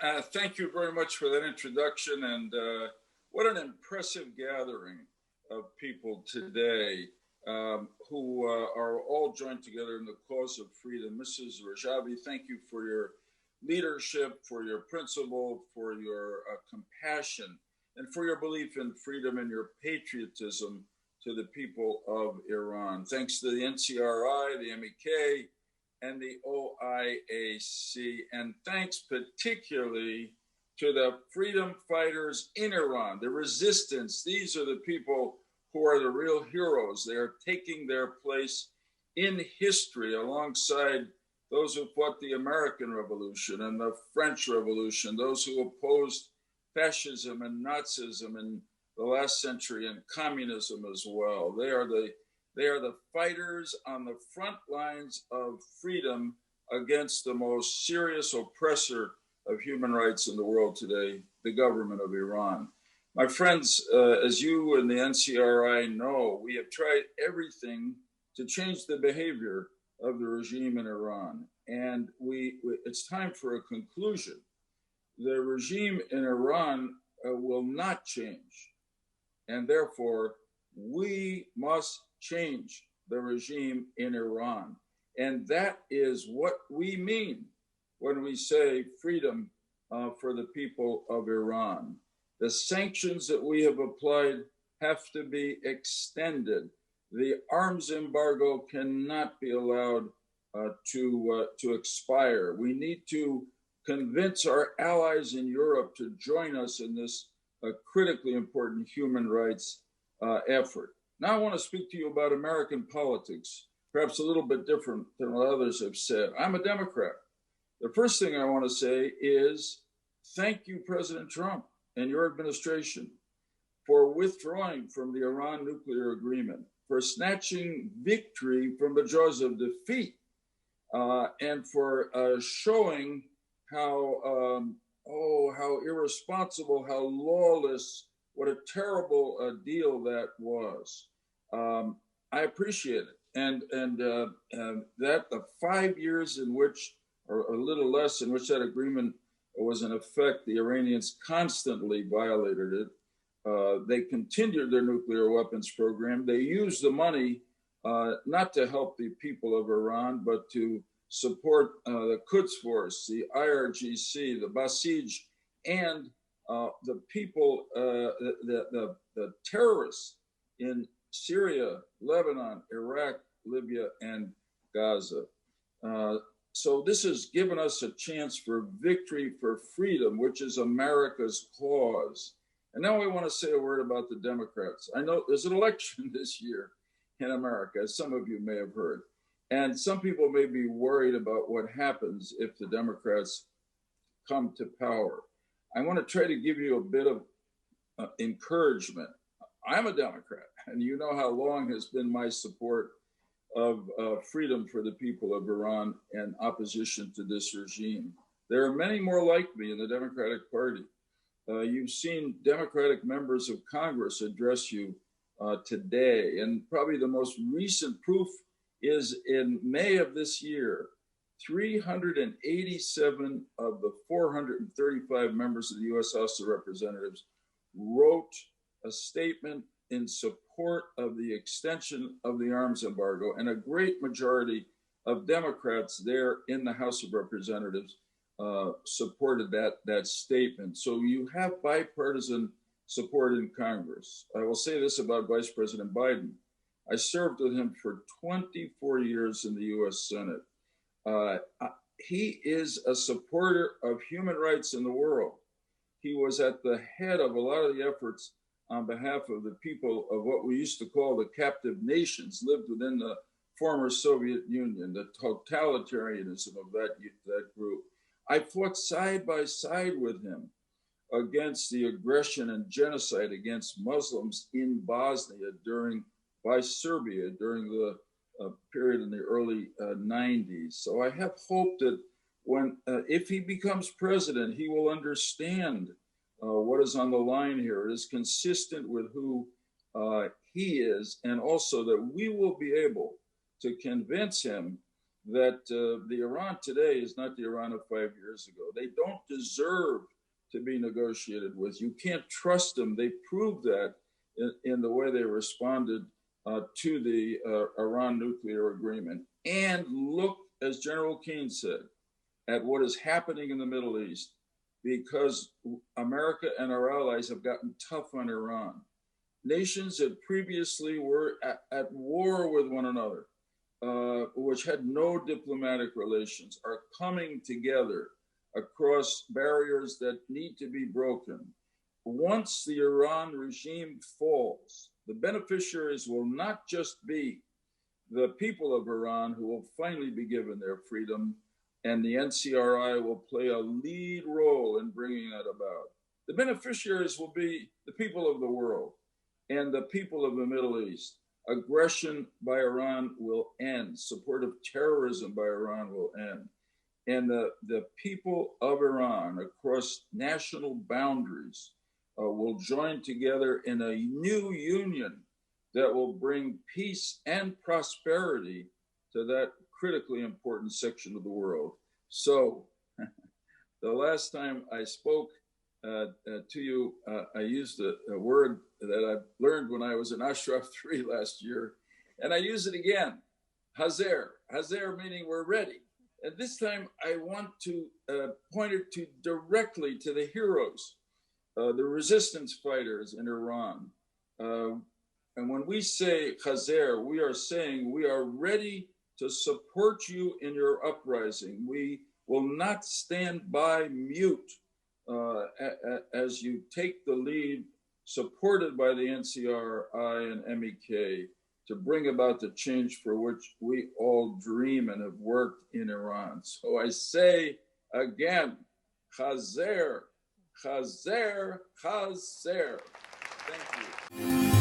Thank you very much for that introduction. And what an impressive gathering of people today who are all joined together in the cause of freedom. Mrs. Rajavi, thank you for your leadership, for your principle, for your compassion, and for your belief in freedom and your patriotism to the people of Iran. Thanks to the NCRI, the MEK, and the OIAC, and thanks particularly to the freedom fighters in Iran, the resistance. These are the people who are the real heroes. They are taking their place in history alongside those who fought the American Revolution and the French Revolution, those who opposed fascism and Nazism in the last century and communism as well. They are the fighters on the front lines of freedom against the most serious oppressor of human rights in the world today, the government of Iran. My friends, as you and the NCRI know, we have tried everything to change the behavior of the regime in Iran. And it's time for a conclusion. The regime in Iran will not change. And therefore, we must change the regime in Iran. And that is what we mean when we say freedom for the people of Iran. The sanctions that we have applied have to be extended. The arms embargo cannot be allowed to expire. We need to convince our allies in Europe to join us in this critically important human rights effort. Now I want to speak to you about American politics, perhaps a little bit different than what others have said. I'm a Democrat. The first thing I want to say is thank you, President Trump and your administration, for withdrawing from the Iran nuclear agreement, for snatching victory from the jaws of defeat, and for showing how irresponsible, how lawless, what a terrible deal that was. I appreciate it. And that the 5 years in which, or a little less, in which that agreement was in effect, the Iranians constantly violated it. They continued their nuclear weapons program. They used the money not to help the people of Iran, but to support the Quds Force, the IRGC, the Basij, and the people, the terrorists in Syria, Lebanon, Iraq, Libya, and Gaza. So this has given us a chance for victory for freedom, which is America's cause. And now I want to say a word about the Democrats. I know there's an election this year in America, as some of you may have heard. And some people may be worried about what happens if the Democrats come to power. I want to try to give you a bit of encouragement. I'm a Democrat, and you know how long has been my support of freedom for the people of Iran and opposition to this regime. There are many more like me in the Democratic Party. You've seen Democratic members of Congress address you today, and probably the most recent proof is in May of this year, 387 of the 435 members of the U.S. House of Representatives wrote a statement in support of the extension of the arms embargo, and a great majority of Democrats there in the House of Representatives supported that statement. So you have bipartisan support in Congress. I will say this about Vice President Biden. I served with him for 24 years in the U.S. Senate. He is a supporter of human rights in the world. He was at the head of a lot of the efforts on behalf of the people of what we used to call the captive nations, lived within the former Soviet Union, the totalitarianism of that group. I fought side by side with him against the aggression and genocide against Muslims in Bosnia by Serbia during the period in the early 90s. So I have hope that if he becomes president, he will understand what is on the line here. It is consistent with who he is, and also that we will be able to convince him that the Iran today is not the Iran of 5 years ago. They don't deserve to be negotiated with. You can't trust them. They proved that in the way they responded to the Iran nuclear agreement. And look, as General Keane said, at what is happening in the Middle East, because America and our allies have gotten tough on Iran. Nations that previously were at war with one another, which had no diplomatic relations, are coming together across barriers that need to be broken. Once the Iran regime falls, the beneficiaries will not just be the people of Iran, who will finally be given their freedom, and the NCRI will play a lead role in bringing that about. The beneficiaries will be the people of the world and the people of the Middle East. Aggression by Iran will end. Support of terrorism by Iran will end. And the people of Iran across national boundaries will join together in a new union that will bring peace and prosperity to that critically important section of the world. So the last time I spoke to you, I used a word that I learned when I was in Ashraf 3 last year, and I use it again, Hazer. Hazer meaning we're ready. And this time I want to point it directly to the heroes, the resistance fighters in Iran. And when we say Hazer, we are saying we are ready to support you in your uprising. We will not stand by mute as you take the lead, supported by the NCRI and MEK, to bring about the change for which we all dream and have worked in Iran. So I say again, Hazer, Hazer, Hazer. Thank you.